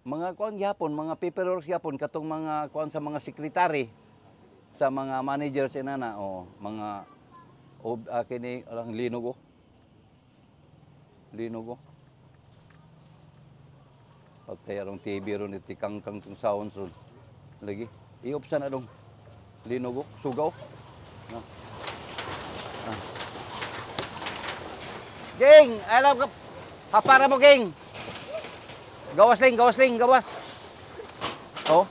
Mga kuan gyapon, mga paperwork gyapon katong mga kuan sa mga sekretary, sa mga managers inana mga kini alang linog oh. Linog oh. Patay arong TV ron iti kangkang tong sounds ron. Lagi. Iopsan na dong. Linog oh, sugaw. No. Ah. Ging, alam ka hapara mo ging. Gawas ling, gawas. Oh.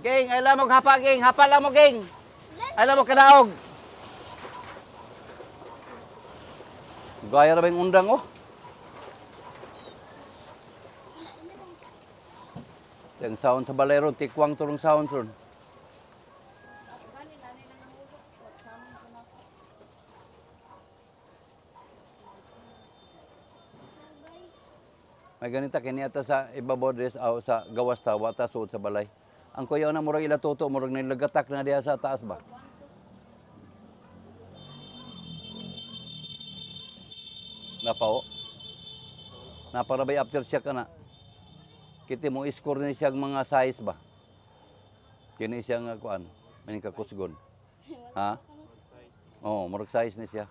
Ging, alam mo hapa ging, hapa lang mo ging. Alam mo kadaog. Gaya ra bang undang oh. Yang sound sa balero, tikwang turong sound ron. May ganita kini ata sa ibabaw des aw sa gawas ta wata suod sa balay. Ang kuyaw na murag ila toto murag nilagatak na diha sa taas ba. Napao. Naparabay after siya kana. Kiti mo score ni siya mga size ba. Kini siya nga kuan, maning kakusgon. Ha? Oh, murag size ni siya.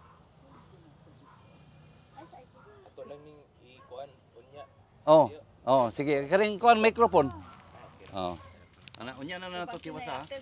Ato lang ning ikuan unya. Oh, sige. Karing kuan microphone. Oh. Ana, unya na nato kiwasa ha.